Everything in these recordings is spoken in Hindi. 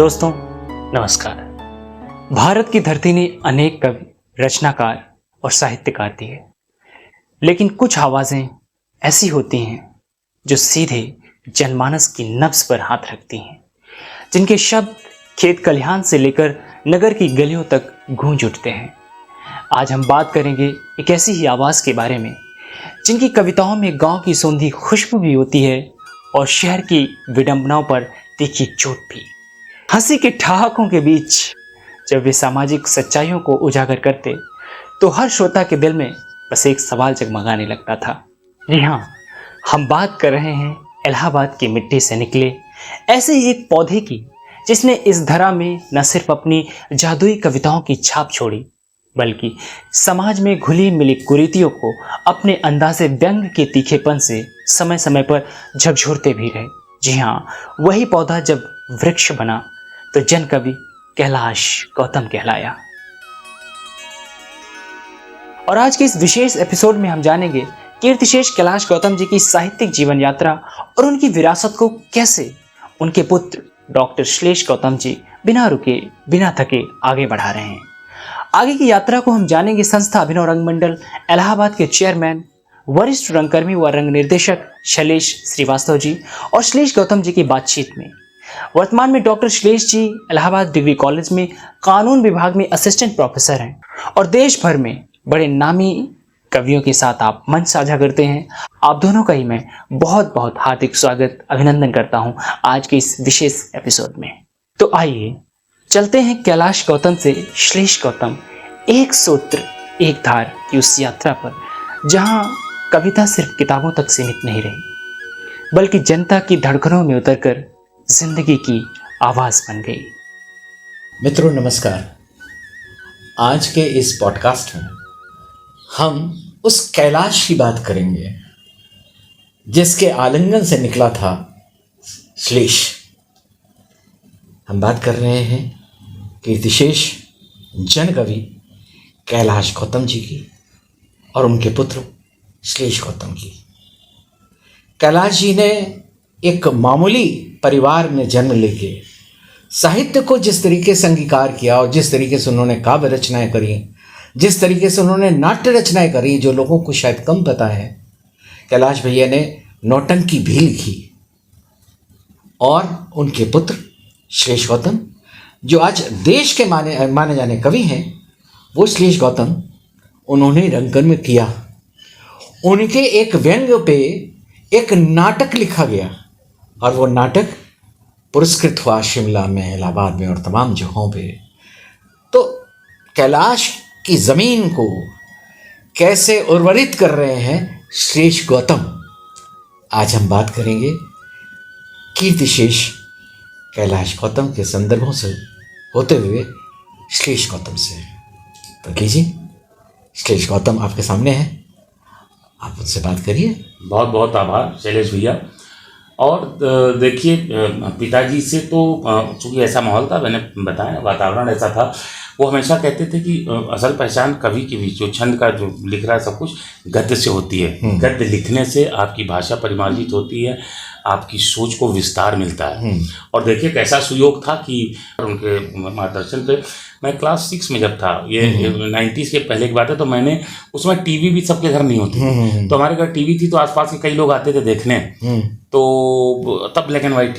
दोस्तों नमस्कार। भारत की धरती ने अनेक कवि, रचनाकार और साहित्यकार दिए, लेकिन कुछ आवाजें ऐसी होती हैं जो सीधे जनमानस की नब्ज पर हाथ रखती हैं, जिनके शब्द खेत खलिहान से लेकर नगर की गलियों तक गूंज उठते हैं। आज हम बात करेंगे एक ऐसी ही आवाज के बारे में जिनकी कविताओं में गांव की सौंधी खुशबू भी होती है और शहर की विडंबनाओं पर तीखी चोट भी। हंसी के ठहाकों के बीच जब वे सामाजिक सच्चाइयों को उजागर करते तो हर श्रोता के दिल में बस एक सवाल जगमगाने लगता था। जी हाँ, हम बात कर रहे हैं इलाहाबाद की मिट्टी से निकले ऐसे ही एक पौधे की, जिसने इस धरा में न सिर्फ अपनी जादुई कविताओं की छाप छोड़ी, बल्कि समाज में घुली मिली कुरीतियों को अपने अंदाजे व्यंग के तीखेपन से समय समय पर झकझोरते भी रहे। जी हाँ, वही पौधा जब वृक्ष बना तो जन कवि कैलाश गौतम कहलाया। और आज के इस विशेष एपिसोड में हम जानेंगे कीर्तिशेष कैलाश गौतम जी की साहित्यिक जीवन यात्रा और उनकी विरासत को कैसे उनके पुत्र डॉक्टर श्लेष गौतम जी बिना रुके बिना थके आगे बढ़ा रहे हैं। आगे की यात्रा को हम जानेंगे संस्था अभिनव रंगमंडल इलाहाबाद के चेयरमैन, वरिष्ठ रंगकर्मी व रंग निर्देशक शैलेश श्रीवास्तव जी और श्लेष गौतम जी की बातचीत में। वर्तमान में डॉक्टर श्लेष जी इलाहाबाद डिग्री कॉलेज में कानून विभाग में असिस्टेंट प्रोफेसर हैं और देश भर में बड़े नामी कवियों के साथ आप मंच साझा करते हैं। आप दोनों का ही मैं बहुत बहुत हार्दिक स्वागत अभिनंदन करता हूं आज के इस विशेष एपिसोड में। तो आइए चलते हैं कैलाश गौतम से श्लेष गौतम, एक सूत्र एक धार की उस यात्रा पर, जहां कविता सिर्फ किताबों तक सीमित नहीं रही, बल्कि जनता की धड़कनों में उतरकर जिंदगी की आवाज बन गई। मित्रों नमस्कार। आज के इस पॉडकास्ट में हम उस कैलाश की बात करेंगे जिसके आलिंगन से निकला था श्लेष। हम बात कर रहे हैं कीर्तिशेष जन कवि कैलाश गौतम जी की और उनके पुत्र श्लेष गौतम की। कैलाश जी ने एक मामूली परिवार में जन्म लेके साहित्य को जिस तरीके से अंगीकार किया और जिस तरीके से उन्होंने काव्य रचनाएं करी, जिस तरीके से उन्होंने नाट्य रचनाएं करी, जो लोगों को शायद कम पता है, कैलाश भैया ने नौटंकी भी लिखी। और उनके पुत्र श्लेष गौतम जो आज देश के माने जाने कवि हैं, वो श्लेष गौतम उन्होंने रंगकर्म किया। उनके एक व्यंग्य पे एक नाटक लिखा गया और वो नाटक पुरस्कृत हुआ शिमला में, इलाहाबाद में और तमाम जगहों पे। तो कैलाश की ज़मीन को कैसे उर्वरित कर रहे हैं श्लेष गौतम, आज हम बात करेंगे कीर्तिशेष कैलाश गौतम के संदर्भों से होते हुए श्लेष गौतम से। तो लीजिए, श्लेष गौतम आपके सामने हैं, आप उनसे बात करिए। बहुत बहुत आभार शैलेश भैया। और देखिए, पिताजी से तो चूँकि ऐसा माहौल था, मैंने बताया वातावरण ऐसा था, वो हमेशा कहते थे कि असल पहचान कवि की भी, जो छंद का जो लिख रहा है सब कुछ गद्य से होती है। गद्य लिखने से आपकी भाषा परिमार्जित होती है, आपकी सोच को विस्तार मिलता है। और देखिए कैसा सुयोग था कि उनके मार्गदर्शन पे मैं क्लास 6 में जब था, ये 90s के पहले की बात है, तो मैंने उसमें टीवी भी सबके घर नहीं होती, तो हमारे घर टीवी थी, तो आसपास के कई लोग आते थे देखने। तो तब ब्लैक एंड वाइट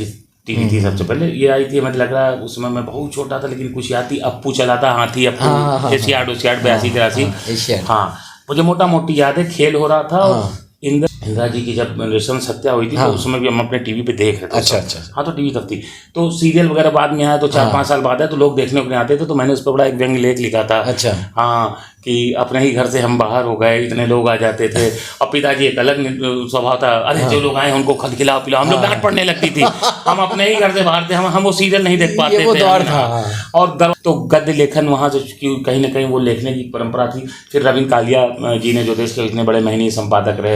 टीवी थी सबसे पहले, ये आई थी, मुझे लग रहा है उसमें मैं बहुत छोटा था, लेकिन कुछ याद थी, अप्पू चलाता, हाथी अप्पू, एशियाड 82-83। हाँ, मुझे मोटा मोटी याद है, खेल हो रहा था। इंदिरा जी की जब रेशम हत्या हुई थी, तो उस समय भी हम अपने टीवी पे देख रहे थे। अच्छा। हाँ, तो टीवी तब थी, तो सीरियल वगैरह बाद में आया, तो 4-5 साल बाद है, तो लोग देखने को आते थे, तो मैंने उस पर बड़ा एक व्यंग्य लेख लिखा था। अच्छा। हाँ, कि अपने ही घर से हम बाहर हो गए, इतने लोग आ जाते थे, और पिताजी एक अलग स्वभाव था, अरे जो लोग आए उनको खद खिलाओ पिलाओ, हम लोग डांट पड़ने लगती थी। हम अपने ही घर से बाहर थे, हम वो सीरियल नहीं देख पाते थे। और तो गद्य लेखन वहाँ जो कहीं ना कहीं वो लिखने की परंपरा थी। फिर रविंद्र कालिया जी ने, जो देश के इतने बड़े महनीय संपादक रहे,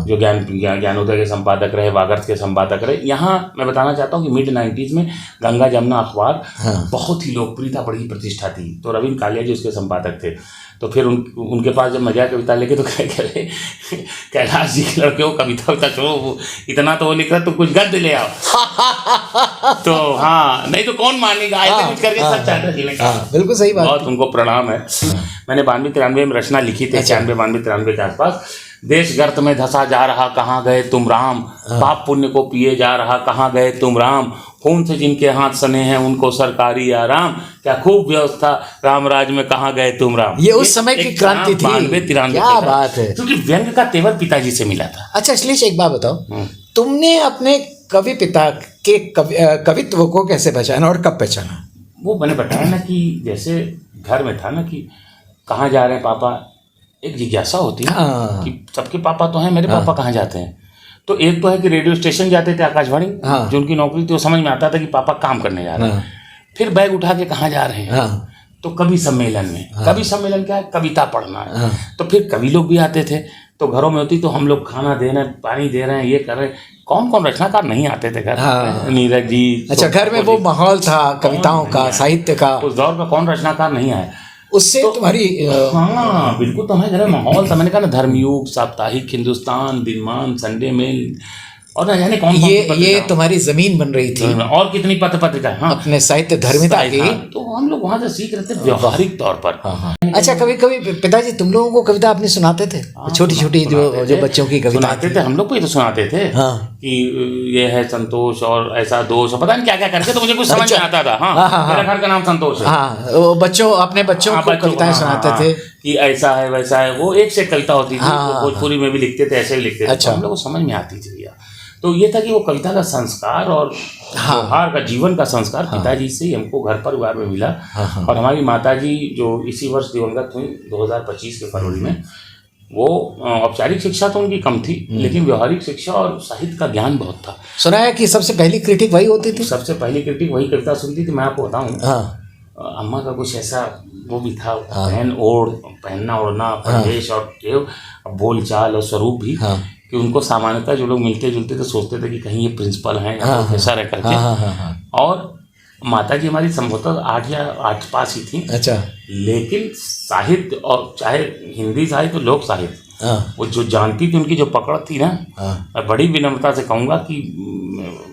जो ज्ञानोदय के संपादक रहे, वागर्थ के संपादक रहे। यहाँ मैं बताना चाहता हूँ कि मिड 90s में गंगा जमुना अखबार बहुत ही लोकप्रिय था, बड़ी प्रतिष्ठा थी, तो रविंद्र कालिया जी उसके संपादक थे। तो फिर उनके पास जब मैं गया कविता लेके तो कह रहे कैलाश जी के लड़के हो कविता उविता छोड़ो, इतना तो वो लिख रहा, तो कुछ गद्य ले आओ। तो हाँ, नहीं तो कौन मानेगा, ऐसे कुछ करके सब चाहता जी ने कहा। बिल्कुल सही बात, बहुत उनको प्रणाम है। मैंने 92-93 में रचना लिखी थी, 92-93 के आसपास। देश गर्त में धंसा जा रहा, कहाँ गए तुम राम, पाप पुण्य को पिए जा रहा, कहाँ गए तुम राम, खून से जिनके हाथ सने हैं उनको सरकारी आराम, क्या खूब व्यवस्था राम राज में, कहाँ गए तुम राम। ये उस समय की क्रांति थी। 92-93 क्या बात है, क्योंकि व्यंग का तेवर पिताजी से मिला था। अच्छा श्लेष, एक बात बताओ, तुमने अपने कवि पिता के कवित्व को कैसे पहचाना और कब पहचाना? वो मैंने बताया ना कि जैसे घर में था ना कि कहाँ जा रहे हैं पापा, एक जिज्ञासा होती है कि सबके पापा तो हैं, मेरे पापा कहाँ जाते हैं। तो एक तो है कि रेडियो स्टेशन जाते थे, आकाशवाणी, जो उनकी नौकरी थी, वो समझ में आता था कि पापा काम करने जा रहे हैं। फिर बैग उठा के कहाँ जा रहे हैं, तो कवि सम्मेलन में। कवि सम्मेलन क्या है, कविता पढ़ना है। तो फिर कवि लोग भी आते थे, तो घरों में होती, तो हम लोग खाना दे रहे हैं, पानी दे रहे हैं, ये कर रहे हैं। कौन कौन रचनाकार नहीं आते थे घर, नीरज जी। अच्छा, घर में वो माहौल था कविताओं का, साहित्य का, उस दौर का कौन रचनाकार नहीं आया, उससे तो तुम्हारी हाँ बिल्कुल, तो हमारे घर में माहौल था। मैंने कहा ना, धर्मयुग, साप्ताहिक हिंदुस्तान, दिनमान, संडे मेल, और न जाने कौन ये तुम्हारी जमीन बन रही थी, और कितनी पत्र पत्रिका। हाँ, अपने साहित्य धर्मिता की। तो हम लोग वहां से सीख रहे थे व्यवहारिक तौर पर। अच्छा, कभी कभी पिताजी तुम लोगों को कविता अपनी सुनाते थे, छोटी छोटी जो बच्चों की कविता सुनाते थे, हम लोग को ही तो सुनाते थे कि ये है संतोष और ऐसा दोष, पता नहीं क्या क्या करके, तो मुझे कुछ समझ में आता था। मेरा घर का नाम संतोष है। वो बच्चों, अपने बच्चों को कविताएं सुनाते थे कि ऐसा है वैसा है। वो एक से कविता होती थी, भोजपुरी में भी लिखते थे, ऐसे भी लिखते थे, हम लोग को समझ में आती थी भैया। तो ये था कि वो कविता का संस्कार और व्यवहार का, जीवन का संस्कार पिताजी से ही हमको घर परिवार में मिला। और हमारी माताजी जो इसी वर्ष दिवंगत हुई 2025 के फरवरी में, वो औपचारिक शिक्षा तो उनकी कम थी, लेकिन व्यवहारिक शिक्षा और साहित्य का ज्ञान बहुत था। सुना है कि सबसे पहली क्रिटिक वही होती थी, सबसे पहली क्रिटिक वही कविता सुनती थी। मैं आपको बताऊँ, अम्मा का कुछ ऐसा वो भी था, पहनना ओढ़ना, प्रदेश और बोल चाल और स्वरूप भी, कि उनको सामान्यतः जो लोग मिलते जुलते थे सोचते थे कि कहीं ये प्रिंसिपल हैं या प्रोफेसर है करके। और माता जी हमारी संभवतः 8 या 8 पास ही थी। अच्छा, लेकिन साहित्य, और चाहे हिंदी साहित्य लोक साहित्य, वो जो जानती थी, उनकी जो पकड़ थी ना, मैं बड़ी विनम्रता से कहूँगा कि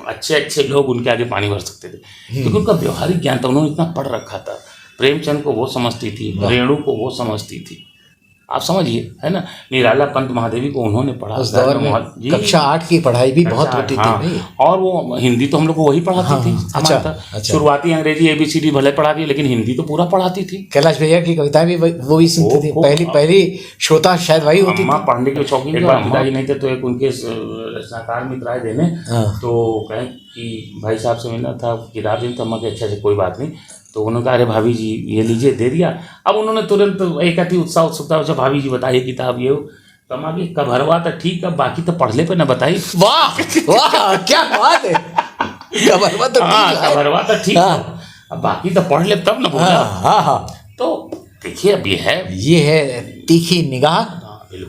अच्छे अच्छे लोग उनके आगे पानी भर सकते थे, क्योंकि उनका व्यवहारिक ज्ञान था। उन्होंने इतना पढ़ रखा था। प्रेमचंद को वो समझती थी, रेणु को वो समझती थी, आप समझिए, है ना। निराला पंत महादेवी को उन्होंने पढ़ा उस दौर में। कक्षा 8 की पढ़ाई भी बहुत होती थी। और वो हिंदी तो हम लोग को वही पढ़ाती थी। अच्छा, शुरुआती अंग्रेजी ABCD भले पढ़ाती, लेकिन हिंदी तो पूरा पढ़ाती थी। कैलाश भैया की कविताएं भी वो ही सुनती थी। पहली श्रोता शायद वही होती थी। पढ़ने के शौकीन। एक बार पिताजी नहीं थे, तो एक उनके रचनाकार मित्र आए देने, तो कहें कि भाई साहब से मिलना था, किताब दी। तो अम्मा के अच्छा से कोई बात नहीं। तो उन्होंने कहा, अरे भाभी जी ये लीजिए, दे दिया। अब उन्होंने तुरंत एक अति उत्सुकता से, भाभी जी बताइए किताब ये, तो अम्मा की कभरवा तो ठीक है, बाकी तो पढ़ ले पे ना बताइए। वाह वाह, क्या बात है। कभरवा तो कभरवा तो ठीक है, अब बाकी तो पढ़ ले तब ना बोला। तो देखिए, अब ये है तीखी निगाह,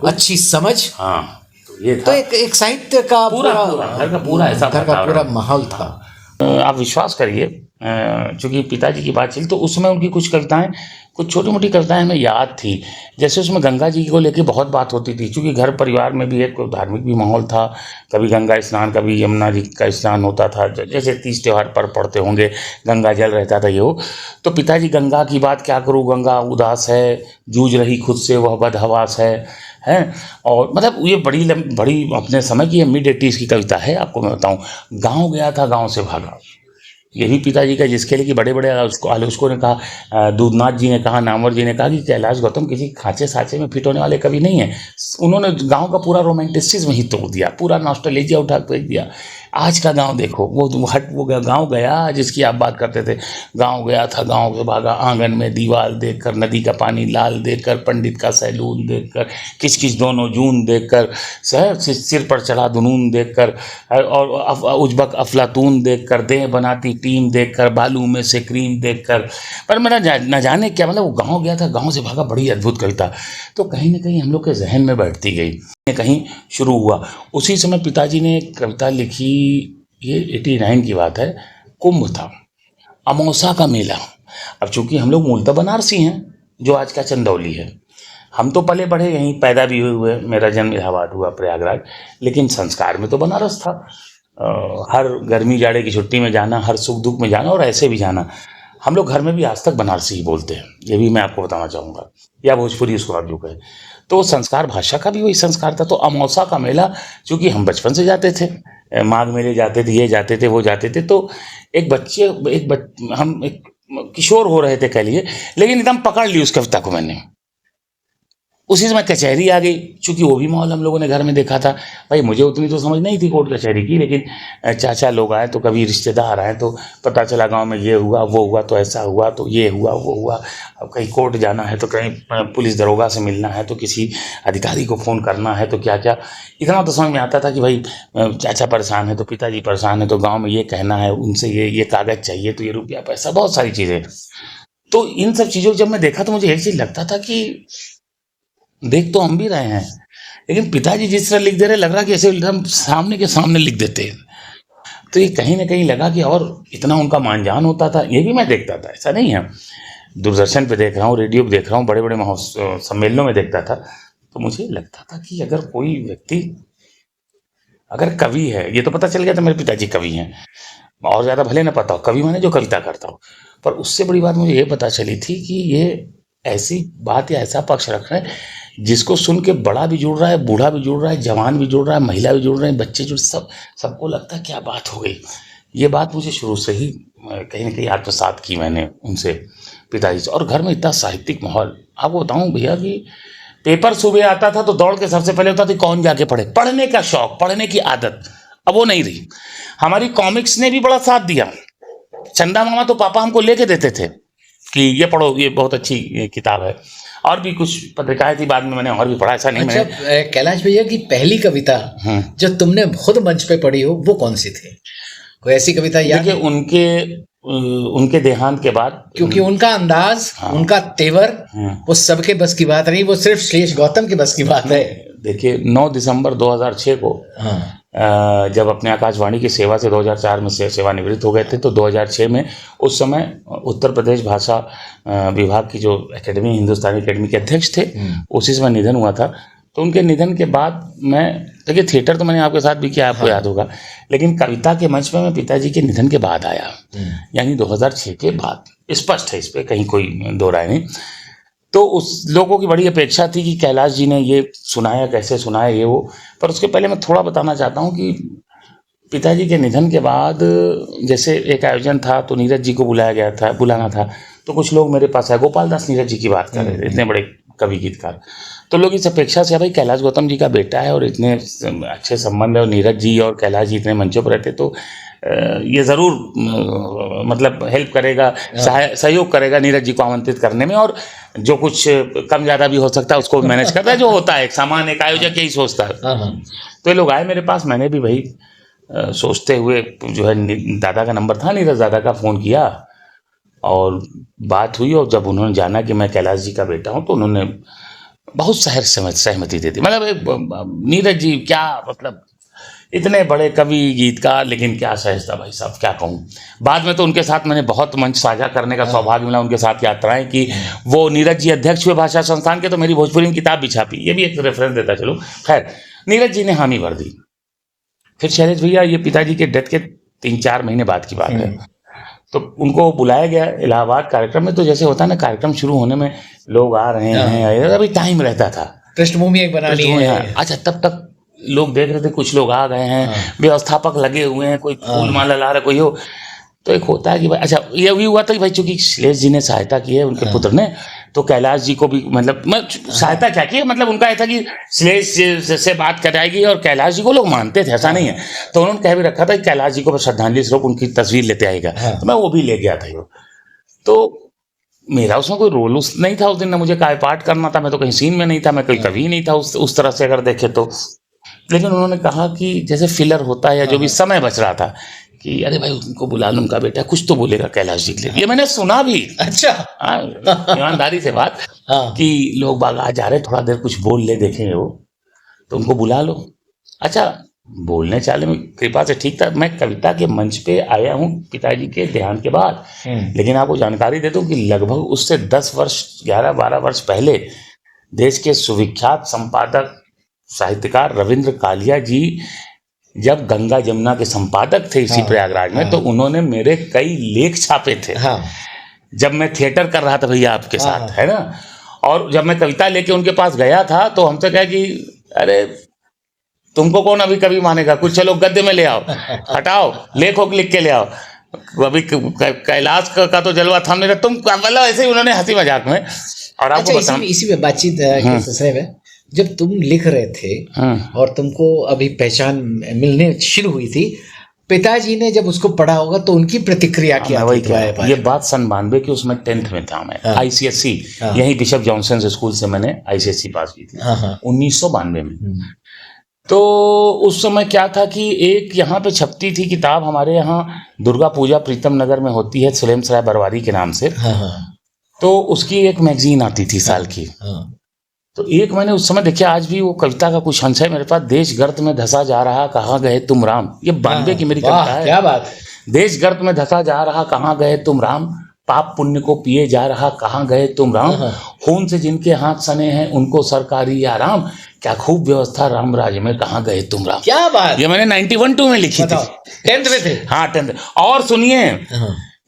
अच्छी समझ। तो ये था, तो एक साहित्य का पूरा घर का पूरा ऐसा पूरा माहौल था। आप विश्वास करिए, चूँकि पिताजी की बात चली, तो उसमें उनकी कुछ कविताएं, कुछ छोटी मोटी कविताएं हमें याद थी। जैसे उसमें गंगा जी को लेके बहुत बात होती थी, चूँकि घर परिवार में भी एक धार्मिक भी माहौल था। कभी गंगा स्नान, कभी यमुना जी का स्नान होता था। जैसे तीज त्यौहार पर पढ़ते होंगे, गंगा जल रहता था ये वो। तो पिताजी गंगा की बात क्या करूँ, गंगा उदास है, जूझ रही खुद से वह बदहवास है। और मतलब ये बड़ी अपने समय की मिड-80s की कविता है। आपको मैं बताऊँ, गाँव गया था गाँव से भागा, ये भी पिताजी का, जिसके लिए कि बड़े बड़े आलोचकों ने कहा, दूधनाथ जी ने कहा, नामवर जी ने कहा कि कैलाश गौतम किसी खांचे साचे में फिट होने वाले कवि नहीं है। उन्होंने गांव का पूरा रोमांटिसिज्म ही तोड़ दिया, पूरा नॉस्टैल्जिया उठा फेंक दिया। आज का गांव देखो, वो गांव गया जिसकी आप बात करते थे, गांव गया था गांव से भागा, आंगन में दीवार देखकर, नदी का पानी लाल देखकर, पंडित का सैलून देखकर, किच दोनों जून देखकर, सिर पर चढ़ा दुनून देखकर, और उजबक अफलातून देखकर, देह बनाती टीम देखकर, बालू में से क्रीम देखकर। पर मेरा न जाने क्या, मतलब वो गांव गया था गांव से भागा, बड़ी अद्भुत कविता। तो कहीं ना कहीं हम लोग के जहन में बैठती गई, कहीं शुरू हुआ। उसी समय पिताजी ने कविता लिखी, ये 89 की बात है, कुंभ था, अमावस्या का मेला। अब चूंकि हम लोग मूलतः बनारसी हैं, जो आज का चंदौली है, हम तो पले बढ़े यहीं, पैदा भी हुए, मेरा जन्म इलाहाबाद हुआ, प्रयागराज, लेकिन संस्कार में तो बनारस था। हर गर्मी जाड़े की छुट्टी में जाना, हर सुख दुख में जाना और ऐसे भी जाना। हम लोग घर में भी आज तक बनारसी ही बोलते हैं, ये भी मैं आपको बताना चाहूँगा, या भोजपुरी उसको आप जो कहें। तो संस्कार, भाषा का भी वही संस्कार था। तो अमावस्या का मेला चूँकि हम बचपन से जाते थे, माघ मेले जाते थे, ये जाते थे, वो जाते थे, तो हम एक किशोर हो रहे थे कह लिए, लेकिन एकदम पकड़ ली उस कविता को मैंने। उसी समय कचहरी आ गई, चूँकि वो भी माहौल हम लोगों ने घर में देखा था। भाई मुझे उतनी तो समझ नहीं थी कोर्ट कचहरी की, लेकिन चाचा लोग आए तो कभी रिश्तेदार आए तो पता चला गांव में ये हुआ, वो हुआ, तो ऐसा हुआ, तो ये हुआ, वो हुआ। अब कहीं कोर्ट जाना है तो कहीं पुलिस दरोगा से मिलना है तो किसी अधिकारी को फ़ोन करना है तो क्या क्या। इतना तो समझ में आता था कि भाई चाचा परेशान है तो पिताजी परेशान है तो गाँव में ये कहना है, उनसे ये कागज़ चाहिए तो ये रुपया पैसा, बहुत सारी चीज़ें। तो इन सब चीज़ों को जब मैं देखा तो मुझे एक चीज़ लगता था कि देख तो हम भी रहे हैं, लेकिन पिताजी जिस तरह लिख दे रहे, लग रहा कि ऐसे हम सामने के सामने लिख देते हैं। तो ये कहीं ना कहीं लगा कि और इतना उनका मानजान होता था, ये भी मैं देखता था, ऐसा नहीं है। दूरदर्शन पे देख रहा हूँ, रेडियो पे देख रहा हूँ, बड़े बड़े सम्मेलनों में देखता था, तो मुझे लगता था कि अगर कोई व्यक्ति अगर कवि है, ये तो पता चल गया था मेरे पिताजी कवि हैं, और ज़्यादा भले ना पता हो, कवि माने जो कविता करता हो, पर उससे बड़ी बात मुझे ये पता चली थी कि ये ऐसी बात या ऐसा पक्ष रख रहे हैं जिसको सुन के बड़ा भी जुड़ रहा है, बूढ़ा भी जुड़ रहा है, जवान भी जुड़ रहा है, महिला भी जुड़ रहे हैं, बच्चे जुड़, सबको लगता है क्या बात हो गई। ये बात मुझे शुरू से ही कहीं ना कहीं आत्मसात की मैंने उनसे, पिताजी से। और घर में इतना साहित्यिक माहौल, आपको बताऊं भैया कि पेपर सुबह आता था तो दौड़ के सबसे पहले होता था कौन जाके पढ़े। पढ़ने का शौक, पढ़ने की आदत अब वो नहीं रही। हमारी कॉमिक्स ने भी बड़ा साथ दिया। चंदा मामा तो पापा हमको लेके देते थे कि ये पढ़ो, ये बहुत अच्छी किताब है। और भी कुछ पत्रिकाएं थी, बाद में मैंने और भी पढ़ा, ऐसा नहीं। अच्छा, कैलाश भैया की पहली कविता जो तुमने खुद मंच पे पढ़ी हो वो कौन सी थी? कोई ऐसी कविता याद? देखिए उनके देहांत के बाद, क्योंकि उनका अंदाज, उनका तेवर, वो सबके बस की बात नहीं, वो सिर्फ श्लेष गौतम के बस की बात है। देखिए 9 दिसंबर 2006 को जब अपने आकाशवाणी की सेवा से 2004 में से सेवानिवृत्त हो गए थे, तो 2006 में उस समय उत्तर प्रदेश भाषा विभाग की जो एकेडमी, हिंदुस्तानी एकेडमी के अध्यक्ष थे, उसी समय निधन हुआ था। तो उनके निधन के बाद मैं, देखिए थिएटर तो मैंने आपके साथ भी किया, आपको याद होगा, लेकिन कविता के मंच पे मैं पिताजी के निधन के बाद आया, यानी 2006 के बाद। स्पष्ट है, इस पर कहीं कोई दो राय नहीं। तो उस लोगों की बड़ी अपेक्षा थी कि कैलाश जी ने ये सुनाया, कैसे सुनाया ये वो। पर उसके पहले मैं थोड़ा बताना चाहता हूँ कि पिताजी के निधन के बाद जैसे एक आयोजन था तो नीरज जी को बुलाना था, तो कुछ लोग मेरे पास आए, गोपाल दास नीरज जी की बात कर रहे थे, इतने बड़े कवि गीतकार। तो लोग इस अपेक्षा से, भाई कैलाश गौतम जी का बेटा है और इतने अच्छे संबंध है, और नीरज जी और कैलाश जी इतने मंचों पर रहते, तो ये ज़रूर मतलब हेल्प करेगा, सहयोग करेगा नीरज जी को आमंत्रित करने में, और जो कुछ कम ज़्यादा भी हो सकता है उसको मैनेज करता है, जो होता है एक सामान्य एक आयोजक यही सोचता है। तो ये लोग आए मेरे पास, मैंने भी वही सोचते हुए जो है दादा का नंबर था, नीरज दादा का, फ़ोन किया और बात हुई। और जब उन्होंने जाना कि मैं कैलाश जी का बेटा हूँ, तो उन्होंने बहुत सहमति दे दी। मतलब नीरज जी क्या, मतलब इतने बड़े कवि गीतकार, लेकिन क्या सहजता भाई साहब, क्या कहूँ। बाद में तो उनके साथ मैंने बहुत मंच साझा करने का सौभाग्य मिला, उनके साथ यात्राएं की। वो नीरज जी अध्यक्ष हुए भाषा संस्थान के, तो मेरी भोजपुरी में किताब भी छापी, ये भी एक रेफरेंस देता चलो। खैर, नीरज जी ने हामी भर दी। फिर शैलेश भैया, ये पिताजी के डेथ के 3-4 महीने बाद की बात है, तो उनको बुलाया गया इलाहाबाद कार्यक्रम में। तो जैसे होता है ना, कार्यक्रम शुरू होने में लोग आ रहे हैं, अभी टाइम रहता था, पृष्ठभूमि एक बनानी है। अच्छा, तब तक लोग देख रहे थे, कुछ लोग आ गए हैं, व्यवस्थापक लगे हुए हैं, कोई फूल माला ला रहा, कोई हो। तो एक होता है कि भाई, अच्छा ये भी हुआ था कि भाई चूंकि श्लेष जी ने सहायता की है उनके पुत्र ने, तो कैलाश जी को भी मतलब सहायता क्या की, मतलब उनका ऐसा कि श्लेष से बात कराएगी, और कैलाश जी को लोग मानते थे, ऐसा नहीं है। तो उन्होंने कह भी रखा था कि कैलाश जी को श्रद्धांजलि स्वरूप उनकी तस्वीर लेते आएगा, तो मैं वो भी ले गया था। तो मेरा उसमें कोई रोल नहीं था उस दिन, ना मुझे काय पाठ करना था, मैं तो कहीं सीन में नहीं था, मैं कोई कवि नहीं था उस तरह से अगर देखे तो। लेकिन उन्होंने कहा कि जैसे फिलर होता है या जो भी समय बच रहा था, कि अरे भाई उनको बुला लो, उनका बेटा कुछ तो बोलेगा कैलाश जी के लिए। ये मैंने सुना भी। अच्छा, ईमानदारी से बात कि लोग बाग आ जा रहे, थोड़ा देर कुछ बोल ले, देखेंगे वो, तो उनको बुला लो। अच्छा, बोलने चाले में कृपा से ठीक था। मैं कविता के मंच पे आया हूँ पिताजी के देहांत के बाद, लेकिन आपको जानकारी दे दूं कि लगभग उससे 10 वर्ष 11-12 वर्ष पहले देश के सुविख्यात संपादक साहित्यकार रविंद्र कालिया जी जब गंगा जमुना के संपादक थे इसी प्रयागराज में, तो उन्होंने मेरे कई लेख छापे थे। जब मैं थिएटर कर रहा था भैया आपके साथ, है ना, और जब मैं कविता लेके उनके पास गया था तो हमसे कहा कि अरे तुमको कौन अभी कभी मानेगा, कुछ चलो गद्य में ले आओ, हटाओ लेखो लिख के ले आओ। अभी कैलाश का तो जलवा था मेरा, तुम मतलब ऐसे ही उन्होंने हंसी मजाक में। और आपको अच्छा, इसी में बातचीत के सिलसिले में जब तुम लिख रहे थे और तुमको अभी पहचान मिलने शुरू हुई थी, पिताजी ने जब उसको पढ़ा होगा तो उनकी प्रतिक्रिया क्या थी? ये बात सन 92 की, उसमें 10th में था मैं। ICSE यही बिशप जॉनसन स्कूल से मैंने ICSE पास की थी 1992 में। तो उस समय क्या था कि एक यहाँ पे छपती थी किताब, हमारे यहाँ दुर्गा पूजा प्रीतम नगर में होती है सुलेम सराय बरवारी के नाम से। तो उसकी एक मैगजीन आती थी साल की। तो एक मैंने उस समय देखिए, आज भी वो कविता का कुछ अंश है मेरे पास। देश गर्त में धंसा जा रहा कहाँ गए तुम राम, ये 92 की मेरी कविता है। क्या बात। देश गर्त में धंसा जा रहा कहाँ गए तुम राम, पाप पुण्य को पिए जा रहा कहाँ गए तुम राम, खून से जिनके हाथ सने हैं उनको सरकारी आराम, क्या खूब व्यवस्था राम राज्य में कहाँ गए तुम राम। क्या बात। ये मैंने 91-2 में लिखी थी, 10th में थे। हाँ 10th। और सुनिए,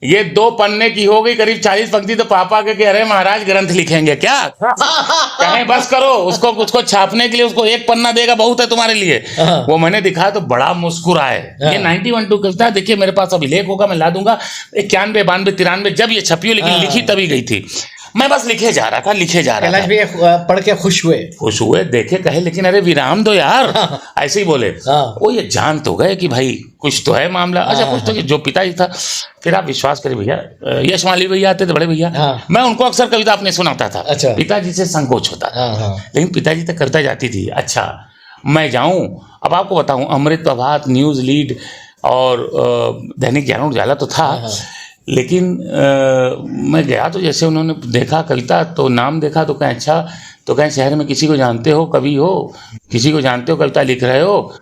ये 2 पन्ने की हो गई, करीब 40 पंक्ति। तो पापा के अरे महाराज ग्रंथ लिखेंगे क्या, कहें बस करो, उसको छापने के लिए उसको 1 पन्ना देगा बहुत है तुम्हारे लिए। वो मैंने दिखाया तो बड़ा मुस्कुराए। ये 91-2 कविता देखिए मेरे पास अभी लेख होगा, मैं ला दूंगा। 91, 92, 93 जब ये छपी हो, लेकिन लिखी तभी गई थी। मैं बस लिखे जा रहा था। कैलाश भैया पढ़ के खुश हुए, देखे, कहे लेकिन अरे विराम दो यार, ऐसे ही बोले। वो ये जान तो गए कि भाई कुछ तो है मामला। अच्छा, कुछ तो जो पिताजी था, फिर आप विश्वास करिए भैया, यश माली भैया आते थे, बड़े भैया, मैं उनको अक्सर कविता अपने सुनाता था। अच्छा। पिताजी से संकोच होता था, लेकिन पिताजी तक करता जाती थी। अच्छा मैं जाऊं, अब आपको बताऊं, अमृत प्रभात, न्यूज लीड और दैनिक जागरण उजाला तो था, लेकिन मैं गया तो जैसे उन्होंने देखा कविता, तो नाम देखा तो कहें अच्छा, तो कहें शहर में किसी को जानते हो, कवि हो, किसी को जानते हो, कविता लिख रहे हो?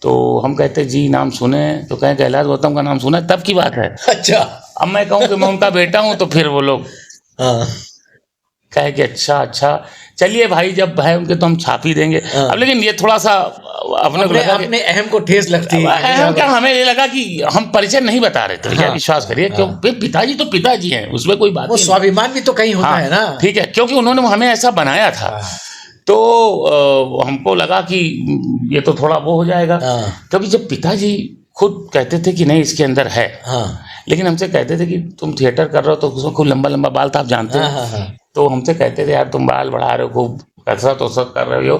तो हम कहते जी नाम सुने। तो कहें कैलाश गौतम का नाम सुना, तब की बात है। अच्छा। अब मैं कहूँ कि मैं उनका बेटा हूँ, तो फिर वो लोग कहे कि अच्छा चलिए भाई, जब है उनके तो हम छाप ही देंगे। अब लेकिन ये थोड़ा सा अपने अहम को ठेस लगती है। अहम क्या, हमें ये लगा कि हम परिचय नहीं बता रहे थे। विश्वास करिए, क्योंकि पिताजी तो पिताजी हैं, उसमें कोई बात नहीं। स्वाभिमान भी तो कहीं होता है ना। ठीक है, क्योंकि उन्होंने हमें ऐसा बनाया था। तो हमको लगा कि ये तो थोड़ा वो हो जाएगा, क्योंकि जब पिताजी खुद कहते थे कि नहीं इसके अंदर है, लेकिन हमसे कहते थे कि तुम थिएटर कर रहे हो तो उसमें खूब लंबा लंबा बाल था, आप जानते हो। तो हमसे कहते थे यार तुम बाल बढ़ा रहे हो, खूब कसरत कर रहे हो,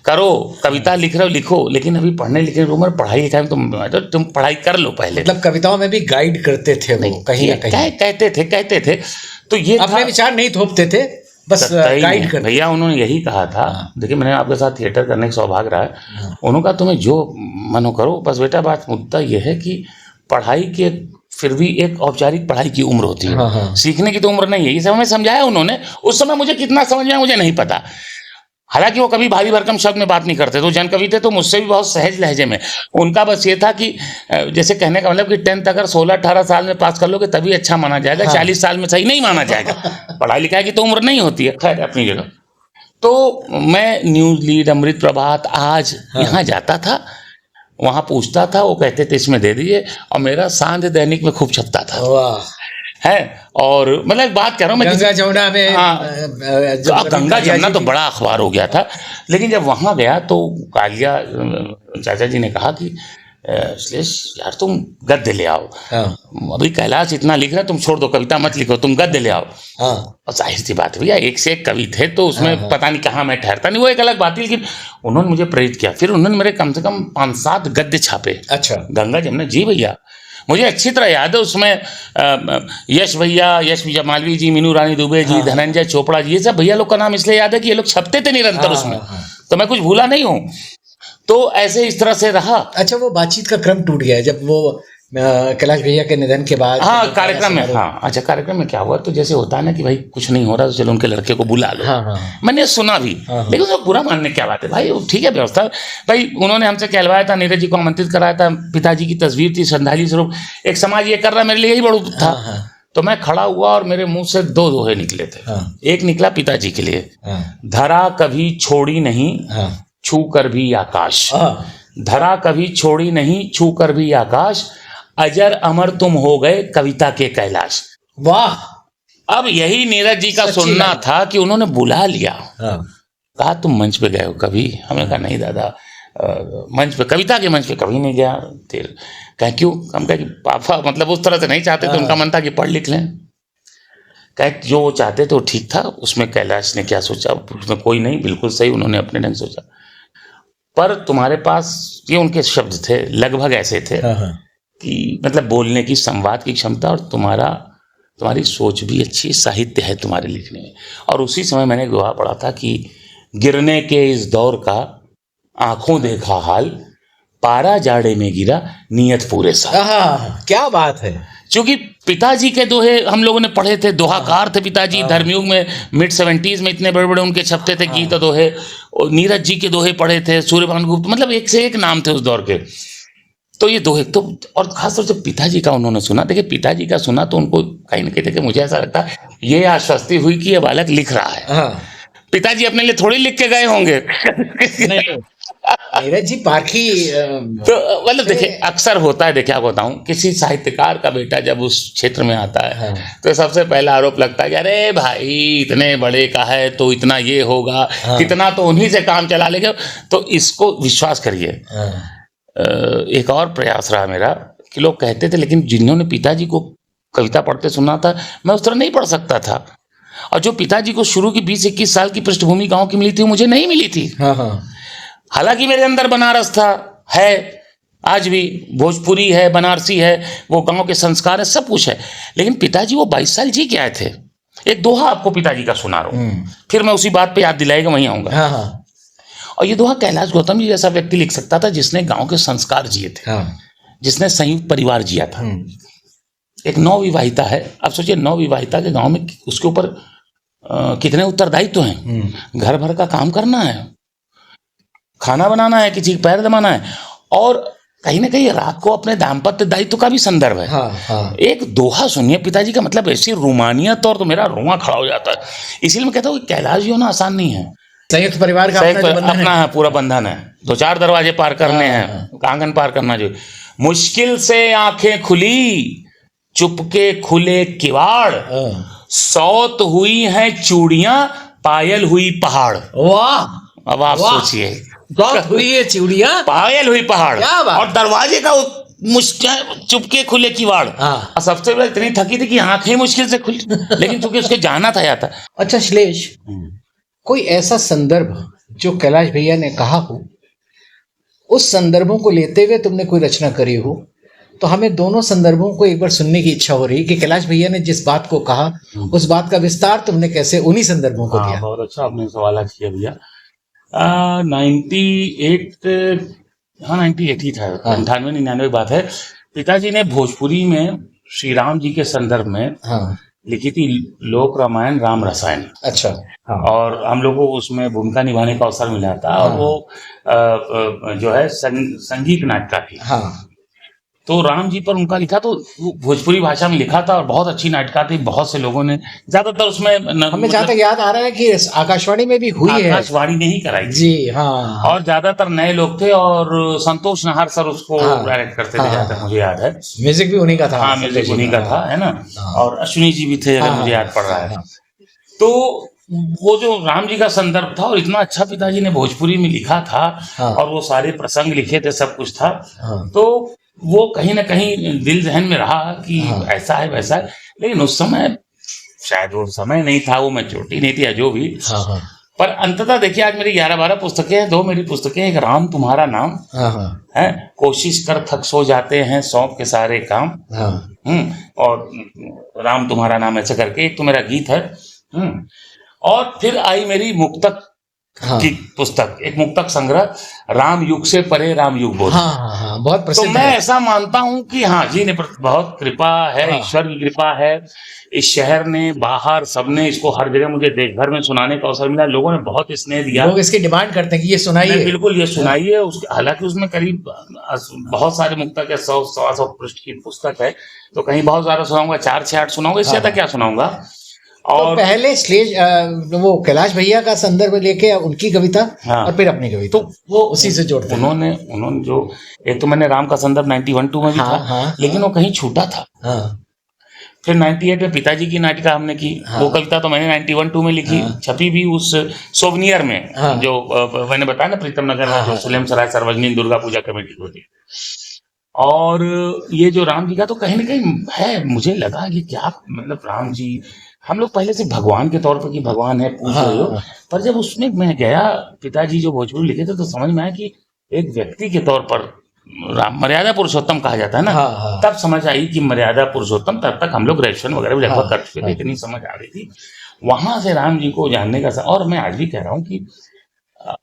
करो, कविता लिख रहे हो लिखो, लेकिन अभी पढ़ने लिखने की उम्र, पढ़ाई लिखाई में तुम पढ़ाई कर लो पहले। मतलब कविताओं में भी गाइड करते थे वो, कहीं ना कहीं कहते थे। तो ये अपने विचार नहीं थोपते थे, बस गाइड करते। भैया उन्होंने यही कहा था। देखिए मैंने आपके साथ थिएटर करने का सौभाग्य रहा है। उन्होंने कहा तुम्हें जो मनो करो, बस बेटा बात मुद्दा यह है कि पढ़ाई के फिर भी एक औपचारिक पढ़ाई की उम्र होती है, सीखने की तो उम्र नहीं है। ये सब हमें समझाया उन्होंने। उस समय मुझे कितना समझ में आया मुझे नहीं पता, हालांकि वो कभी भारी भरकम शब्द में बात नहीं करते, तो जन कवि थे तो मुझसे भी बहुत सहज लहजे में। उनका बस ये था कि जैसे कहने का मतलब कि 10th अगर 16-18 साल में पास कर लोगे तभी अच्छा माना जाएगा, 40 साल में सही नहीं माना जाएगा। पढ़ाई लिखाई की तो उम्र नहीं होती है, खैर अपनी जगह। तो मैं न्यूज लीड, अमृत प्रभात, आज यहाँ जाता था, वहाँ पूछता था, वो कहते थे इसमें दे दीजिए, और मेरा सांध्य दैनिक में खूब छपता था है। और मतलब एक बात कह रहा हूँ मैं, गंगा जमुना में, गंगा जमुना तो बड़ा अखबार हो गया था। लेकिन जब वहाँ गया तो कालिया चाचा जी ने कहा कि श्लेष यार तुम गद्य ले आओ, अभी कैलाश इतना लिख रहा है, तुम छोड़ दो, कविता मत लिखो, तुम गद्य ले आओ। और जाहिर सी बात भैया, एक से एक कवि थे, तो उसमें पता नहीं कहाँ मैं ठहरता नहीं, वो एक अलग बात थी। लेकिन उन्होंने मुझे प्रेरित किया, फिर उन्होंने मेरे कम से कम 5-7 गद्य छापे। अच्छा। गंगा जमुना, जी भैया मुझे अच्छी तरह याद है। उसमें यश भैया, यश मालवीय जी, मीनू रानी दुबे जी, धनंजय चोपड़ा जी, ये सब भैया लोग का नाम इसलिए याद है कि ये लोग छपते थे निरंतर उसमें, तो मैं कुछ भूला नहीं हूँ। तो ऐसे इस तरह से रहा। अच्छा, वो बातचीत का क्रम टूट गया जब वो कैलाश भैया के निधन के बाद? हाँ, कार्यक्रम में। हाँ अच्छा, कार्यक्रम में क्या हुआ, तो जैसे होता है ना कि भाई कुछ नहीं हो रहा तो चलो उनके लड़के को बुला लो। मैंने सुना भी, लेकिन उसको बुरा मानने क्या बात है भाई, ठीक है व्यवस्था भाई। उन्होंने हमसे कहलवाया था, नीरज जी को आमंत्रित कराया था, पिताजी की तस्वीर थी, श्रद्धांजलि स्वरूप एक समाज ये कर रहा, मेरे लिए यही बड़ा था। तो मैं खड़ा हुआ और मेरे मुंह से दो दोहे निकले थे। हाँ। एक निकला पिताजी के लिए, हाँ। धरा कभी छोड़ी नहीं, हाँ। छू कर भी आकाश। हाँ। धरा कभी छोड़ी नहीं, छू कर भी आकाश, अजर अमर तुम हो गए कविता के कैलाश। वाह। अब यही नीरज जी का सच्ची सुनना लाइन। था कि उन्होंने बुला लिया। हाँ। कहा तुम मंच पे गए हो कभी? हमें कहा नहीं दादा, मंच पे, कविता के मंच पे कभी नहीं गया। फिर कहा क्यों? हम कहा कि पापा मतलब उस तरह से नहीं चाहते थे, उनका मन था कि पढ़ लिख लें। कहा जो वो चाहते थे वो ठीक था, उसमें कैलाश ने क्या सोचा उसमें कोई नहीं, बिल्कुल सही, उन्होंने अपने ढंग सोचा। पर तुम्हारे पास, ये उनके शब्द थे, लगभग ऐसे थे हाँ। कि मतलब बोलने की, संवाद की क्षमता, और तुम्हारी सोच भी अच्छी, साहित्य है तुम्हारे लिखने में। और उसी समय मैंने दोहा पढ़ा था कि गिरने के इस दौर का आंखों देखा हाल, पारा जाड़े में गिरा नीयत पूरे साल। क्या बात है। क्योंकि पिताजी के दोहे हम लोगों ने पढ़े थे, दोहाकार थे पिताजी। धर्मयुग में मिड 70s में इतने बड़े बड़े उनके छपते थे गीत और दोहे। और नीरज जी के दोहे पढ़े थे, सूर्यभान गुप्त, मतलब एक से एक नाम थे उस दौर के। तो ये दोहे तो, और खासतौर से पिताजी का उन्होंने सुना। देखिए पिताजी का सुना तो उनको कहीं ना कहीं, देखिए मुझे ऐसा लगता है ये आश्वस्ति हुई कि ये बालक लिख रहा है। हाँ। पिताजी अपने लिए थोड़ी लिख के गए होंगे। नहीं, नीरज जी पारखी तो मतलब देखिए अक्सर होता है, देखिए आपको बताऊं, किसी साहित्यकार का बेटा जब उस क्षेत्र में आता है, हाँ। तो सबसे पहला आरोप लगता है कि अरे भाई इतने बड़े का है तो इतना ये होगा, हाँ। कितना तो उन्हीं से काम चला लेगा। तो इसको विश्वास करिए। हाँ। एक और प्रयास रहा मेरा कि लोग कहते थे, लेकिन जिन्होंने पिताजी को कविता पढ़ते सुना था, मैं उस तरह नहीं पढ़ सकता था। और जो पिताजी को शुरू की 20-21 साल की पृष्ठभूमि गांव की मिली थी, मुझे नहीं मिली थी। हाँ। हाँ। हालांकि मेरे अंदर बनारस था, है, आज भी भोजपुरी है, बनारसी है, वो गांव के संस्कार है, सब कुछ है। लेकिन पिताजी वो 22 साल जी के आए थे। एक दोहा आपको पिताजी का सुना रहा हूं, फिर मैं उसी बात पे याद दिलाएगा, वहीं आऊंगा। हाँ। हाँ। और ये दोहा कैलाश गौतम जी जैसा व्यक्ति लिख सकता था, जिसने गांव के संस्कार जिए थे। हाँ। जिसने संयुक्त परिवार जिया था। एक नवविवाहिता है, अब सोचिए नवविवाहिता के गांव में उसके ऊपर कितने उत्तरदायित्व हैं। घर भर का काम करना है, खाना बनाना है, किसी पैर दबाना है, और कहीं ना कहीं रात को अपने दाम्पत्य दायित्व का भी संदर्भ है। हाँ। हाँ। एक दोहा सुनिए पिताजी का, मतलब ऐसी रोमानियत, और तो मेरा रोआ खड़ा हो जाता है। इसीलिए मैं कहता हूँ कैलाश जी होना आसान नहीं है। संयुक्त परिवार का अपना है, पूरा बंधन है, 2-4 दरवाजे पार करने हैं, आंगन पार करना जो मुश्किल से आंखें खुली, चुपके खुले किवाड़, सौत हुई हैं चूड़ियां, पायल हुई पहाड़। वाह। अब आप सोचिए, सौत हुई है चूड़ियां, पायल हुई पहाड़, क्या बात। और दरवाजे का मुश्किल, चुपके खुले किवाड़। हाँ। सबसे बड़ा इतनी थकी थी कि आंखें मुश्किल से खुली, लेकिन चूंकि उसके जाना था याता। अच्छा श्लेष, कोई ऐसा संदर्भ जो कैलाश भैया ने कहा हो, उस संदर्भों को लेते हुए तुमने कोई रचना करी हो, तो हमें दोनों संदर्भों को एक बार सुनने की इच्छा हो रही है कि कैलाश भैया ने जिस बात को कहा, उस बात का विस्तार तुमने कैसे उन्हीं संदर्भों को दिया। बहुत अच्छा आपने सवाल किया भैया। 98, हाँ 98 ही था, 98-99 बात है। पिताजी ने भोजपुरी में श्री राम जी के संदर्भ में लिखी थी लोक रामायण राम रसायन। अच्छा। और हम लोग को उसमें भूमिका निभाने का अवसर मिला था। और वो जो है संगीत नाटिका थी। तो राम जी पर उनका लिखा, तो भोजपुरी भाषा में लिखा था, और बहुत अच्छी नाटिका थी। बहुत से लोगों ने, ज्यादातर उसमें हमें जहाँ तक याद आ रहा है कि आकाशवाणी में भी हुई है। आकाशवाणी ने ही कराई जी। हाँ। और ज्यादातर नए लोग थे, और संतोष नाहर सर उसको डायरेक्ट करते थे, जहाँ तक मुझे याद है। म्यूजिक भी उन्हीं का था। हाँ, म्यूजिक उन्हीं का था, है ना। और अश्विनी जी भी थे, अगर मुझे याद पड़ रहा है। तो वो जो राम जी का संदर्भ था, और इतना अच्छा पिताजी ने भोजपुरी में लिखा था, और वो सारे प्रसंग लिखे थे, सब कुछ था। तो वो कहीं ना कहीं दिल जहन में रहा कि ऐसा है वैसा है। लेकिन उस समय शायद वो समय नहीं था, वो मैच्योरिटी नहीं थी, या जो भी। पर अंततः देखिए आज मेरी 11-12 पुस्तकें हैं। 2 मेरी पुस्तकें, एक राम तुम्हारा नाम है, कोशिश कर थक सो जाते हैं सौंप के सारे काम, और राम तुम्हारा नाम ऐसे करके, एक तो मेरा गीत है। और फिर आई मेरी मुक्तक हाँ। की पुस्तक, एक मुक्तक संग्रह, राम युग से परे राम युग बोध। हाँ हाँ हाँ, बहुत तो प्रसिद्ध मैं है। ऐसा मानता हूं कि हाँ जी ने बहुत कृपा है, हाँ। ईश्वर की कृपा है। इस शहर ने, बाहर सबने इसको हर जगह मुझे देश भर में सुनाने का अवसर मिला, लोगों ने बहुत स्नेह दिया। लोग इसकी डिमांड करते हैं कि ये मैं सुनाइए। बिल्कुल ये सुनाइए। उसके हालांकि उसमें करीब बहुत सारे मुक्तक है, 100 पृष्ठ की पुस्तक है, तो कहीं बहुत ज्यादा सुनाऊंगा, 4 से 8 सुनाऊंगा, इससे ज्यादा क्या सुनाऊंगा। तो और पहले स्लेज वो कैलाश भैया का संदर्भ लेके उनकी कविता, हाँ। और फिर अपनी कविता, तो वो उसी से जोड़ते हैं। उन्होंने जो, एक तो मैंने राम का संदर्भ 91-2 में भी हाँ, था, हाँ, लेकिन वो कहीं छूटा था। हाँ फिर 98 में पिताजी की नाटिका हमने की। हाँ। वो कविता तो मैंने 91-2 में लिखी, हाँ। छपी भी उस सोवनियर में, हाँ। जो मैंने बताया ना, प्रीतम नगर में हाँ, जो हाँ। सलेम सराय सार्वजनिक दुर्गा पूजा कमेटी होती है। और ये जो राम जी का तो कहीं ना कहीं है, मुझे लगा कि क्या मतलब राम जी, हम लोग पहले से भगवान के तौर पर कि भगवान है पूछ रहे हो, हाँ। पर जब उसमें मैं गया, पिताजी जो भोजपुरी लिखे थे, तो समझ में आया कि एक व्यक्ति के तौर पर राम मर्यादा पुरुषोत्तम कहा जाता है ना। हाँ, हाँ। तब समझ आई कि मर्यादा पुरुषोत्तम, तब तक हम लोग ग्रेजुएशन वगैरह भी लगभग हाँ, कर चुके थे, हाँ। इतनी समझ आ रही थी। वहां से राम जी को जानने का और मैं आज भी कह रहा हूँ कि अ,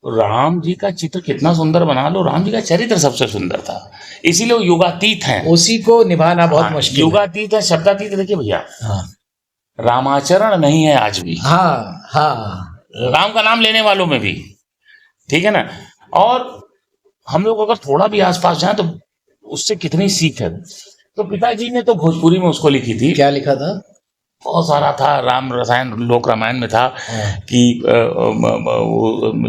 राम जी का चित्र कितना सुंदर बना लो, राम जी का चरित्र सबसे सुंदर था, इसीलिए वो युगातीत हैं। उसी को निभाना बहुत हाँ, मुश्किल है। युगातीत है, शब्दातीत है। देखिए भैया, हाँ रामाचरण नहीं है आज भी, हाँ हाँ। राम का नाम लेने वालों में भी, ठीक है ना। और हम लोग अगर थोड़ा भी आसपास जाए तो उससे कितनी सीख है। तो पिताजी ने तो भोजपुरी में उसको लिखी थी, क्या लिखा था? बहुत सारा था। राम रसायन लोक रामायण में था हाँ। कि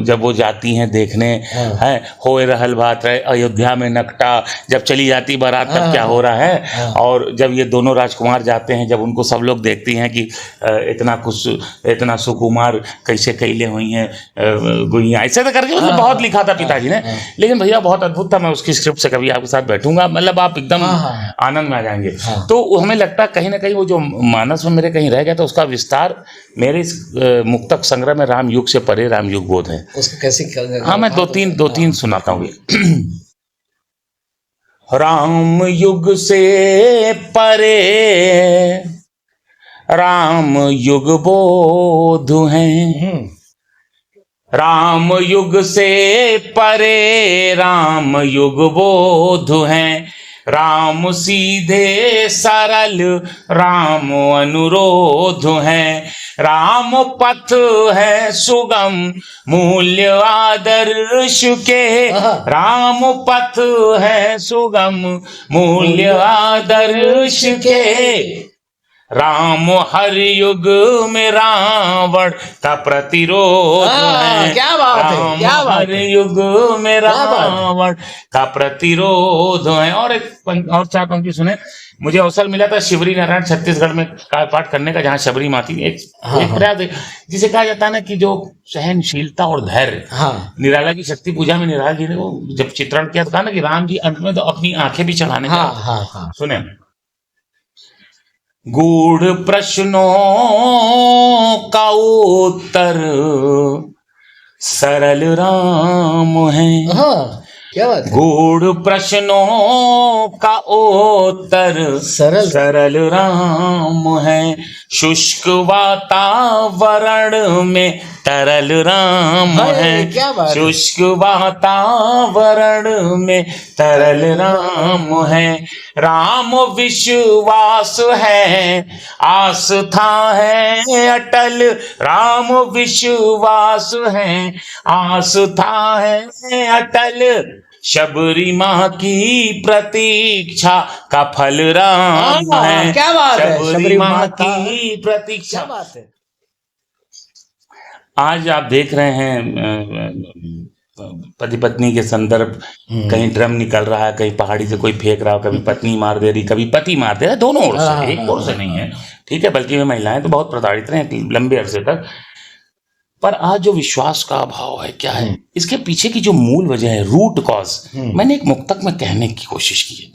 जब वो जाती हैं देखने, हाँ। हैं होए रहल बात रहे अयोध्या में नकटा, जब चली जाती बारात तब हाँ। क्या हो रहा है। हाँ। और जब ये दोनों राजकुमार जाते हैं, जब उनको सब लोग देखती हैं कि इतना सुकुमार कैसे कैले हुई हैं गुइयाँ, ऐसे तो करके उसने बहुत लिखा था पिताजी ने। लेकिन भैया बहुत अद्भुत था। मैं उसकी स्क्रिप्ट से कभी आपके साथ बैठूंगा, मतलब आप एकदम आनंद में आ जाएंगे। तो हमें लगता है कहीं ना कहीं वो जो मानस में कहीं रह गया, तो उसका विस्तार मेरे इस मुक्तक संग्रह में राम युग से परे राम युग बोध है। उसको कैसे? हाँ, मैं दो तीन सुनाता हूँ। राम युग से परे राम युग बोध है, राम युग से परे राम युग बोध है, राम सीधे सरल राम अनुरोध है, राम पथ है सुगम मूल्य आदर्श के, राम पथ है सुगम मूल्य आदर्श के, राम हर युग में रावण का प्रतिरोध है। क्या बात है, राम क्या बात हर है। युग में रावण का प्रतिरोध है। और एक और 4 पंक्ति सुने। मुझे अवसर मिला था शिवरी नारायण छत्तीसगढ़ में काव्य पाठ करने का, जहाँ शबरी माती एक प्रयास है, जिसे कहा जाता है ना कि जो सहनशीलता और धैर्य, निराला की शक्ति पूजा में निराला जी ने वो जब चित्रण किया तो कहा ना कि राम जी अंत में तो अपनी आंखें भी चढ़ाने का। सुने, गूढ़ प्रश्नों का उत्तर सरल राम है। क्या बात है? गूढ़ प्रश्नों का उत्तर सरल राम है, शुष्क वातावरण में तरल राम है। क्या बात है? शुष्क वातावरण में तरल राम है, राम विश्वास है आस्था है अटल, राम विश्वास है आस्था है अटल, शबरी माँ की प्रतीक्षा का फल राम है। क्या बात है? शबरी माँ की प्रतीक्षा। क्या बात है? आज आप देख रहे हैं पति पत्नी के संदर्भ, कहीं ड्रम निकल रहा है, कहीं पहाड़ी से कोई फेंक रहा है, कभी पत्नी मार दे रही, कभी पति मार दे रहा है, दोनों ओर से, एक ओर से नहीं है, ठीक है। बल्कि वे महिलाएं तो बहुत प्रताड़ित रहे लंबे अरसे तक। पर आज जो विश्वास का अभाव है, क्या है इसके पीछे की जो मूल वजह है, रूट कॉज, मैंने एक मुक्तक में कहने की कोशिश की है,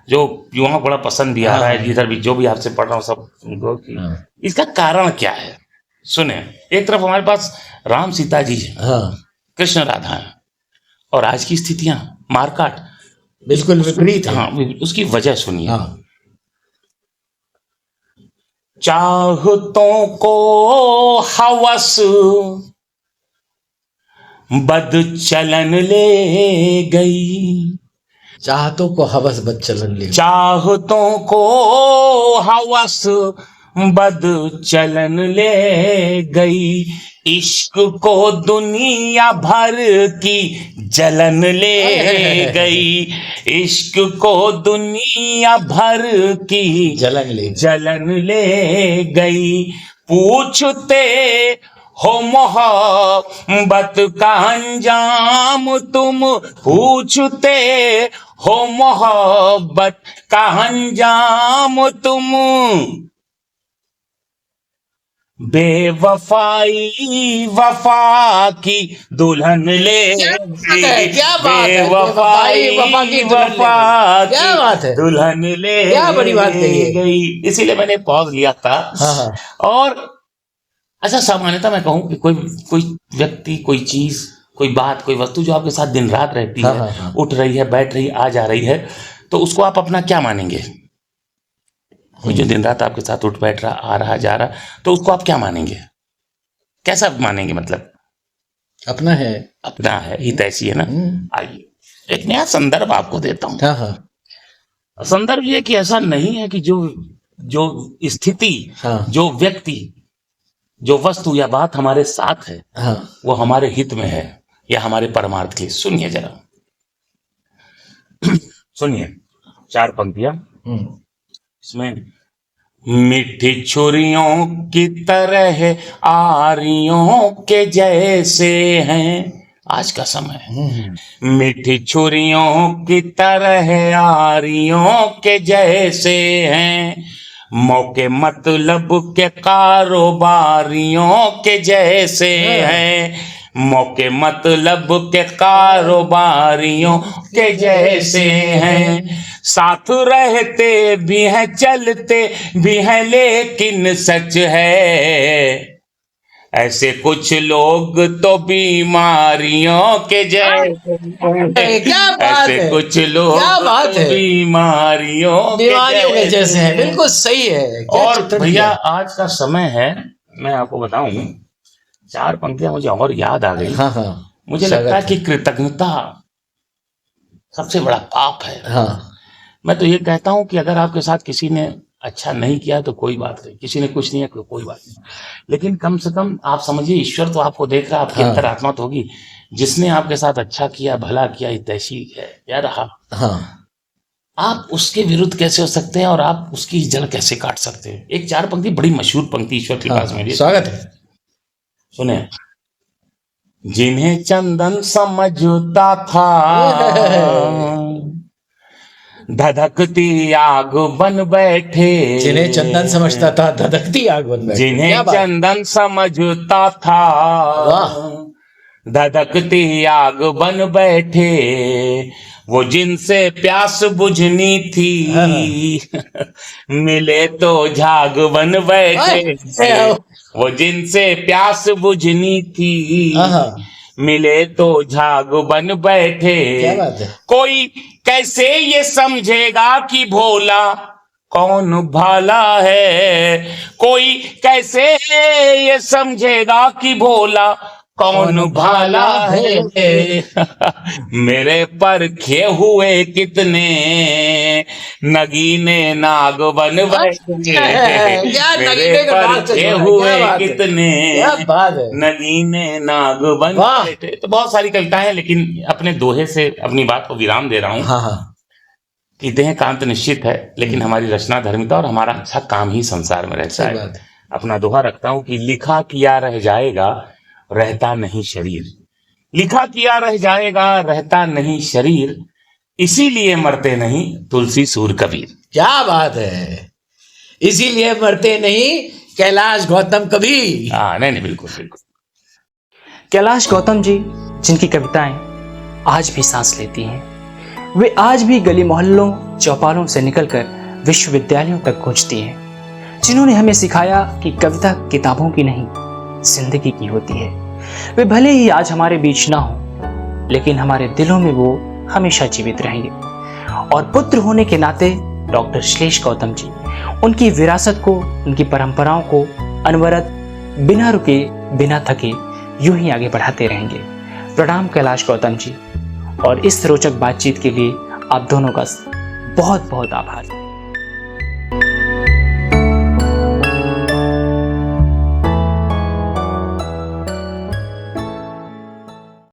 जो युवाओं को बड़ा पसंद भी आ रहा है, जिधर भी जो भी आपसे पढ़ रहा हूँ सब, इसका कारण क्या है। सुने, एक तरफ हमारे पास राम सीता जी है, कृष्ण राधा है, और आज की स्थितियां मारकाट बिल्कुल विपरीत है। हाँ, उसकी वजह सुनिए। चाहतों को हवस बद चलन ले गई, चाहतों को हवस बद चलन ले, चाहतों को हवस बद चलन ले गई, इश्क को दुनिया भर की जलन ले गई, इश्क को दुनिया भर की जलन ले गई। पूछते हो मोहब्बत का अंजाम तुम, पूछते हो मोहब्बत का अंजाम तुम, बेवफाई वफा की दुल्हन ले गई, क्या बात है, बेवफाई वफा की दुल्हन ले क्या बड़ी बात गई। इसीलिए मैंने पॉज लिया था। हाँ। और अच्छा, सामान्यतः मैं कहूँ कि कोई व्यक्ति, कोई चीज, कोई बात, कोई वस्तु जो आपके साथ दिन रात रहती है, उठ रही है, बैठ रही, आ जा रही है, तो उसको आप अपना क्या मानेंगे? कोई जो दिन रात आपके साथ उठ बैठ रहा, आ रहा, जा रहा, तो उसको आप क्या मानेंगे? कैसा मानेंगे? मतलब अपना है, अपना है, हित ऐसी है ना। आइए एक नया संदर्भ आपको देता हूँ। संदर्भ ये कि ऐसा नहीं है कि जो स्थिति, जो व्यक्ति, जो वस्तु या बात हमारे साथ है, वो हमारे हित में है या हमारे परमार्थ के लिए। सुनिए जरा, सुनिए 4 पंक्तियां इसमें। मीठी छुरियों की तरह आरियों के जैसे हैं, आज का समय, मीठी छुरियों की तरह आरियों के जैसे हैं, मौके मतलब के कारोबारियों के जैसे हैं, मौके मतलब के कारोबारियों के जैसे हैं, साथ रहते भी हैं, चलते भी हैं, लेकिन सच है ऐसे कुछ लोग तो बीमारियों के जैसे, ऐसे कुछ लोग तो बीमारियों के जैसे हैं। बिल्कुल सही है। और भैया आज का समय है, मैं आपको बताऊं, 4 पंक्तियां मुझे और याद आ गई। मुझे लगता है कि कृतज्ञता सबसे बड़ा पाप है। मैं तो ये कहता हूं कि अगर आपके साथ किसी ने अच्छा नहीं किया तो कोई बात नहीं, किसी ने कुछ नहीं है कोई बात नहीं, लेकिन कम से कम आप समझिए ईश्वर तो आपको देख रहा है, आपकी अंतरात्मा तो होगी। जिसने आपके साथ अच्छा किया, भला किया, हितैषी है या रहा, आप उसके विरुद्ध कैसे हो सकते हैं और आप उसकी जड़ कैसे काट सकते हैं? एक 4 पंक्ति बड़ी मशहूर पंक्ति ईश्वर के पास मेरी, स्वागत है, सुने। जिन्हें चंदन समझता था धधकती आग बन बैठे, जिन्हें चंदन समझता था धधकती आग बन बैठे, जिन्हें चंदन समझता था धधकती आग बन बैठे, वो जिनसे प्यास बुझनी थी मिले तो झाग बन बैठे, वो जिनसे प्यास बुझनी थी मिले तो झाग बन बैठे। क्या बात है? कोई कैसे ये समझेगा कि भोला कौन भाला है, कोई कैसे ये समझेगा कि भोला कौन भाला है। मेरे परखे हुए कितने नगीने नाग बन बैठे, मेरे परखे हुए कितने नगीने नाग बन बैठे। तो बहुत सारी कविताएं हैं, लेकिन अपने दोहे से अपनी बात को विराम दे रहा हूँ कि देह कांत निश्चित है, लेकिन हमारी रचना धर्मिता और हमारा अच्छा काम ही संसार में रहता है। अपना दोहा रखता हूँ कि लिखा किया रह जाएगा, रहता नहीं शरीर, लिखा किया रह जाएगा, रहता नहीं शरीर, इसीलिए मरते नहीं तुलसी सूर कबीर। क्या बात है, इसीलिए मरते नहीं कैलाश गौतम कबीर। नहीं बिल्कुल बिल्कुल। कैलाश गौतम जी जिनकी कविताएं आज भी सांस लेती हैं, वे आज भी गली मोहल्लों चौपालों से निकलकर विश्वविद्यालयों तक पहुंचती हैं, जिन्होंने हमें सिखाया कि कविता किताबों की नहीं जिंदगी की होती है। वे भले ही आज हमारे बीच ना हो, लेकिन हमारे दिलों में वो हमेशा जीवित रहेंगे। और पुत्र होने के नाते डॉक्टर श्लेष गौतम जी उनकी विरासत को, उनकी परंपराओं को अनवरत, बिना रुके, बिना थके यूं ही आगे बढ़ाते रहेंगे। प्रणाम कैलाश गौतम जी, और इस रोचक बातचीत के लिए आप दोनों का बहुत बहुत आभार।